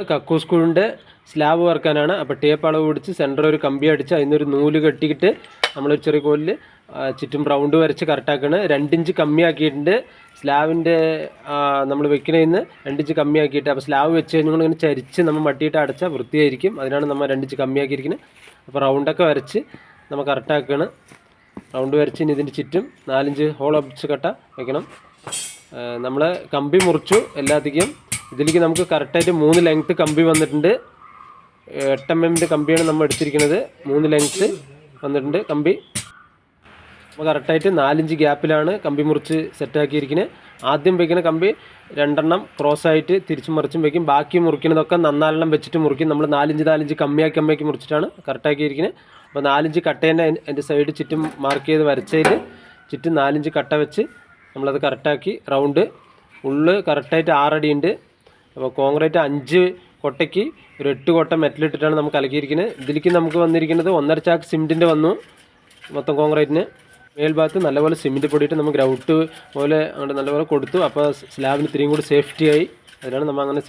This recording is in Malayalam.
കക്കൂസ് സ്കൂളിൻ്റെ സ്ലാബ് വറക്കാനാണ്. അപ്പോൾ ടേപ്പ് അളവ് പിടിച്ച് സെൻറ്റർ ഒരു കമ്പി അടിച്ച് അതിനൊരു നൂല് കെട്ടിയിട്ട് നമ്മളൊരു ചെറിയ കോലിൽ ചുറ്റും റൗണ്ട് വരച്ച് കറക്റ്റാക്കാണ്. 2 ഇഞ്ച് കമ്മിയാക്കിയിട്ടുണ്ട് സ്ലാബിൻ്റെ നമ്മൾ വെക്കണതിന് 2 ഇഞ്ച് കമ്മിയാക്കിയിട്ട്. അപ്പോൾ സ്ലാബ് വെച്ച് കഴിഞ്ഞാൽ ഇങ്ങനെ ചരിച്ച് നമ്മൾ മട്ടിയിട്ട് അടച്ചാൽ വൃത്തിയായിരിക്കും. അതിനാണ് നമ്മൾ 2 ഇഞ്ച് കമ്മിയാക്കിയിരിക്കുന്നത്. അപ്പോൾ റൗണ്ടൊക്കെ വരച്ച് നമ്മൾ കറക്റ്റാക്കുകയാണ്. റൗണ്ട് വരച്ച് ഇനി ഇതിൻ്റെ ചുറ്റും 4 ഇഞ്ച് ഹോൾ അടിച്ച് കട്ട വെക്കണം. നമ്മൾ കമ്പി മുറിച്ചു എല്ലാത്തിക്കും. ഇതിലേക്ക് നമുക്ക് കറക്റ്റായിട്ട് 3 ലെങ്ത്ത് കമ്പി വന്നിട്ടുണ്ട്. 8 mm കമ്പിയാണ് നമ്മൾ എടുത്തിരിക്കുന്നത്. 3 ലെങ്ത്ത് വന്നിട്ടുണ്ട് കമ്പി. അപ്പോൾ കറക്റ്റായിട്ട് 4 ഇഞ്ച് ഗ്യാപ്പിലാണ് കമ്പി മുറിച്ച് സെറ്റാക്കിയിരിക്കുന്നത്. ആദ്യം വയ്ക്കുന്ന കമ്പി 2 എണ്ണം ക്രോസായിട്ട് തിരിച്ചും മറിച്ചും വയ്ക്കും. ബാക്കി മുറിക്കുന്നതൊക്കെ 4 വെച്ചിട്ട് മുറിക്കും. നമ്മൾ 4 ഇഞ്ച് കമ്മിയാക്കി മുറിച്ചിട്ടാണ് കറക്റ്റാക്കിയിരിക്കുന്നത്. അപ്പോൾ 4 ഇഞ്ച് കട്ടേൻ്റെ അതിൻ്റെ സൈഡ് ചുറ്റും മാർക്ക് ചെയ്ത് വരച്ചതിൽ ചുറ്റും 4 ഇഞ്ച് കട്ട വെച്ച് നമ്മളത് കറക്റ്റാക്കി. റൗണ്ട് ഉള്ള് കറക്റ്റായിട്ട് 6 അടി ഉണ്ട്. അപ്പോൾ കോൺക്രീറ്റ് 5 കൊട്ടയ്ക്ക് ഒരു 8 കൊട്ട മെറ്റലിട്ടിട്ടാണ് നമുക്ക് കലക്കിയിരിക്കുന്നത്. ഇതിലേക്ക് നമുക്ക് വന്നിരിക്കുന്നത് 1.5 ചാക്ക് സിമെൻറ്റിൻ്റെ വന്നു മൊത്തം കോൺക്രീറ്റിന്. മേൽഭാഗത്ത് നല്ലപോലെ സിമെൻറ്റ് പൊടിയിട്ട് നമുക്ക് ഗ്രൗട്ട് പോലെ അങ്ങോട്ട് നല്ലപോലെ കൊടുത്തു. അപ്പോൾ സ്ലാബിന് ഇത്രയും കൂടി സേഫ്റ്റിയായി. അതിനാണ് നമ്മൾ അങ്ങനെ